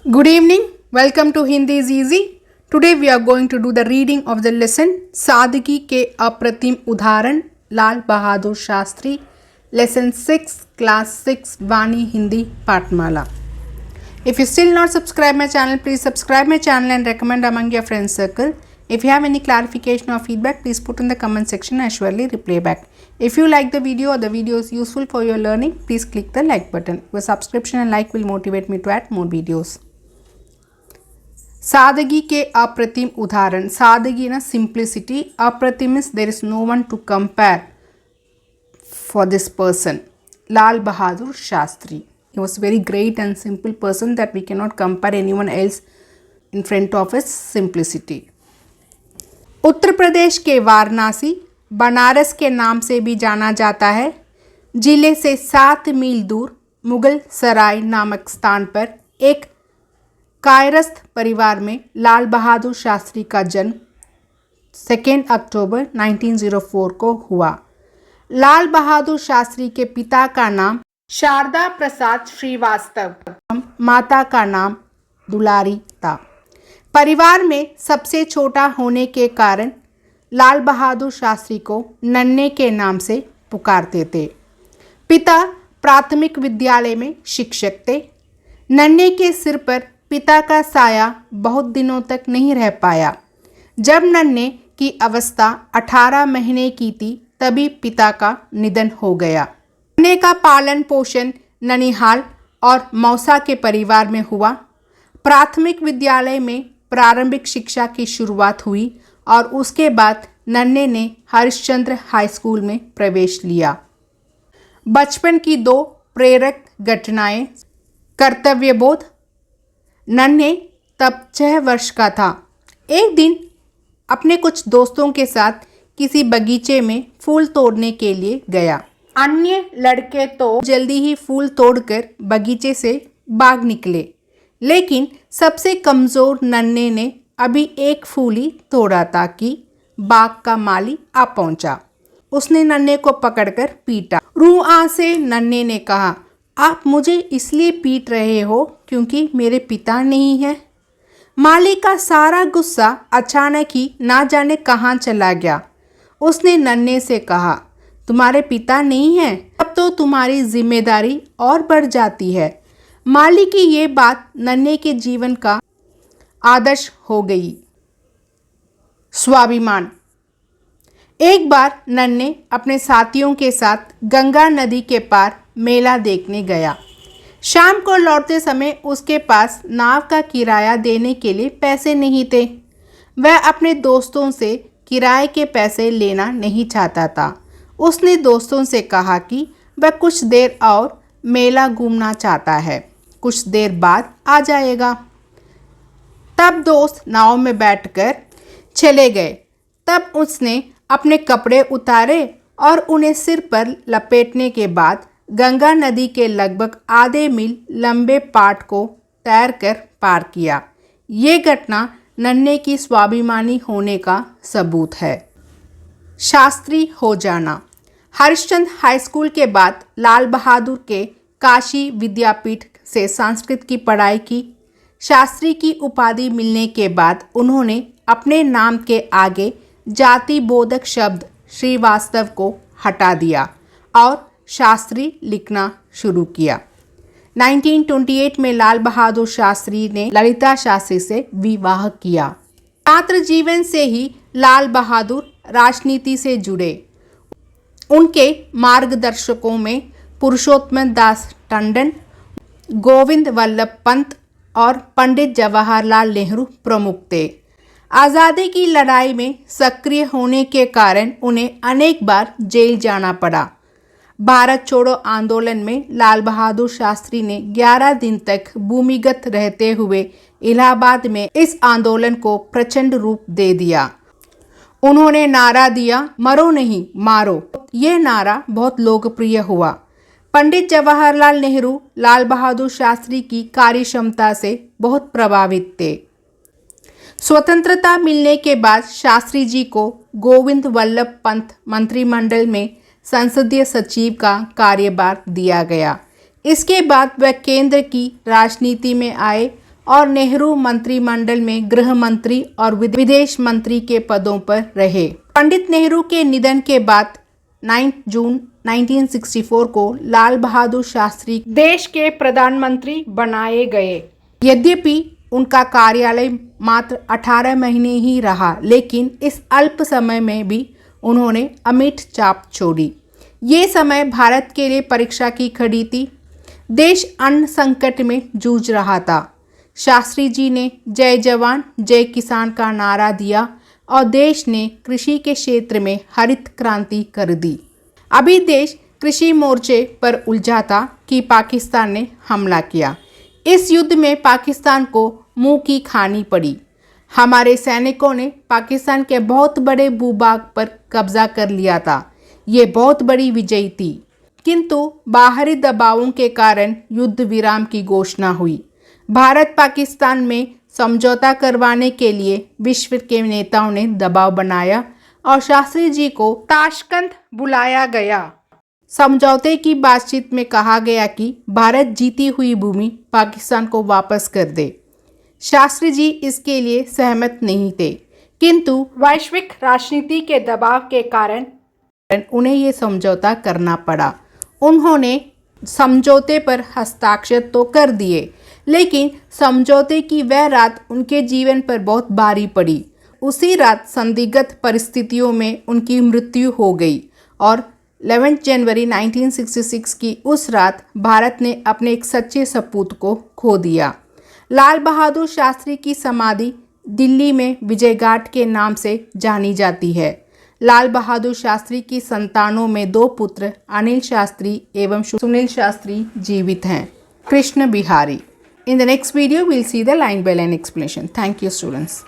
Good evening. Welcome to Hindi is Easy. Today we are going to do the reading of the lesson सादगी के अप्रतिम उदाहरण लाल Bahadur Shastri. Lesson 6 Class 6 Vani Hindi Patmala. If you still not subscribe my channel, please subscribe my channel and recommend among your friends circle. If you have any clarification or feedback, please put in the comment section. I surely reply back. If you like the video or the video is useful for your learning, please click the like button. Your subscription and like will motivate me to add more videos. सादगी के अप्रतिम उदाहरण. सादगी ना simplicity. अप्रतिम means there is no one to compare for this person. Lal Bahadur Shastri. He was very great and simple person that we cannot compare anyone else in front of his simplicity. Uttar Pradesh के वाराणसी बनारस के नाम से भी जाना जाता है. जिले से 7 मील दूर मुगल सराय नामक स्थान पर एक कायरस्थ परिवार में लाल बहादुर शास्त्री का जन्म 2 अक्टूबर 1904 को हुआ. लाल बहादुर शास्त्री के पिता का नाम शारदा प्रसाद श्रीवास्तव, माता का नाम दुलारी था. परिवार में सबसे छोटा होने के कारण लाल बहादुर शास्त्री को नन्हे के नाम से पुकारते थे. पिता प्राथमिक विद्यालय में शिक्षक थे. नन्हे के सिर पर पिता का साया बहुत दिनों तक नहीं रह पाया. जब नन्हे की अवस्था 18 महीने की थी तभी पिता का निधन हो गया. नन्हे का पालन पोषण ननिहाल और मौसा के परिवार में हुआ. प्राथमिक विद्यालय में प्रारंभिक शिक्षा की शुरुआत हुई और उसके बाद नन्हे ने हरिश्चंद्र हाई स्कूल में प्रवेश लिया. बचपन की 2 प्रेरक घटनाएं. कर्तव्यबोध. नन्हे तब 6 वर्ष का था. एक दिन अपने कुछ दोस्तों के साथ किसी बगीचे में फूल तोड़ने के लिए गया. अन्य लड़के तो जल्दी ही फूल तोड़कर बगीचे से भाग निकले, लेकिन सबसे कमज़ोर नन्हे ने अभी एक फूल ही तोड़ा था कि बाग का माली आ पहुंचा. उसने नन्हे को पकड़कर पीटा. रूह से नन्हे ने कहा, आप मुझे इसलिए पीट रहे हो क्योंकि मेरे पिता नहीं है. माली का सारा गुस्सा अचानक ही ना जाने कहाँ चला गया. उसने नन्हे से कहा, तुम्हारे पिता नहीं हैं, अब तो तुम्हारी जिम्मेदारी और बढ़ जाती है. माली की ये बात नन्हे के जीवन का आदर्श हो गई. स्वाभिमान. एक बार नन्हे अपने साथियों के साथ गंगा नदी के पार मेला देखने गया. शाम को लौटते समय उसके पास नाव का किराया देने के लिए पैसे नहीं थे. वह अपने दोस्तों से किराए के पैसे लेना नहीं चाहता था. उसने दोस्तों से कहा कि वह कुछ देर और मेला घूमना चाहता है, कुछ देर बाद आ जाएगा. तब दोस्त नाव में बैठकर चले गए. तब उसने अपने कपड़े उतारे और उन्हें सिर पर लपेटने के बाद गंगा नदी के लगभग आधे मील लंबे पाट को तैरकर पार किया. ये घटना नन्हे की स्वाभिमानी होने का सबूत है. शास्त्री हो जाना. हरिश्चंद्र हाई स्कूल के बाद लाल बहादुर के काशी विद्यापीठ से संस्कृत की पढ़ाई की. शास्त्री की उपाधि मिलने के बाद उन्होंने अपने नाम के आगे जाति बोधक शब्द श्रीवास्तव को हटा दिया और शास्त्री लिखना शुरू किया. 1928 में लाल बहादुर शास्त्री ने ललिता शास्त्री से विवाह किया. छात्र जीवन से ही लाल बहादुर राजनीति से जुड़े. उनके मार्गदर्शकों में पुरुषोत्तम दास टंडन, गोविंद वल्लभ पंत और पंडित जवाहरलाल नेहरू प्रमुख थे. आज़ादी की लड़ाई में सक्रिय होने के कारण उन्हें अनेक बार जेल जाना पड़ा. भारत छोड़ो आंदोलन में लाल बहादुर शास्त्री ने 11 दिन तक भूमिगत रहते हुए इलाहाबाद में इस आंदोलन को प्रचंड रूप दे दिया. उन्होंने नारा दिया, मरो नहीं मारो. ये नारा बहुत लोकप्रिय हुआ. पंडित जवाहरलाल नेहरू लाल बहादुर शास्त्री की कार्यक्षमता से बहुत प्रभावित थे. स्वतंत्रता मिलने के बाद शास्त्री जी को गोविंद वल्लभ पंत मंत्रिमंडल में संसदीय सचिव का कार्यभार दिया गया. इसके बाद वह केंद्र की राजनीति में आए और नेहरू मंत्रिमंडल में गृह मंत्री और विदेश मंत्री के पदों पर रहे। पंडित नेहरू के निधन के बाद 9 जून 1964 को लाल बहादुर शास्त्री देश के प्रधानमंत्री बनाए गए। यद्यपि उनका कार्यकाल मात्र 18 महीने ही रहा, लेकिन इस अल्प समय में भी उन्होंने अमिट छाप छोड़ी। ये समय भारत के लिए परीक्षा की घड़ी थी। देश अन्न संकट में जूझ रहा था। शास्त्री जी ने जय जवान जय किसान का नारा दिया और देश ने कृषि के क्षेत्र में हरित क्रांति कर दी। अभी देश कृषि मोर्चे पर उलझा था कि पाकिस्तान ने हमला किया। इस युद्ध में पाकिस्तान को मुंह की खानी पड़ी। हमारे सैनिकों ने पाकिस्तान के बहुत बड़े भूभाग पर कब्जा कर लिया था। ये बहुत बड़ी विजय थी, किंतु बाहरी दबावों के कारण युद्ध विराम की घोषणा हुई। भारत पाकिस्तान में समझौता करवाने के लिए विश्व के नेताओं ने दबाव बनाया और शास्त्री जी को ताशकंद बुलाया गया। समझौते की बातचीत में कहा गया कि भारत जीती हुई भूमि पाकिस्तान को वापस कर दे। शास्त्री जी इसके लिए सहमत नहीं थे, किंतु वैश्विक राजनीति के दबाव के कारण उन्हें ये समझौता करना पड़ा। उन्होंने समझौते पर हस्ताक्षर तो कर दिए, लेकिन समझौते की वह रात उनके जीवन पर बहुत भारी पड़ी। उसी रात संदिग्ध परिस्थितियों में उनकी मृत्यु हो गई और 11 जनवरी 1966 की उस रात भारत ने अपने एक सच्चे सपूत को खो दिया। लाल बहादुर शास्त्री की समाधि दिल्ली में विजय घाट के नाम से जानी जाती है। लाल बहादुर शास्त्री की संतानों में 2 पुत्र अनिल शास्त्री एवं सुनील शास्त्री जीवित हैं। Krishna Bihari. In the next video, we'll see the line by line explanation. Thank you, students.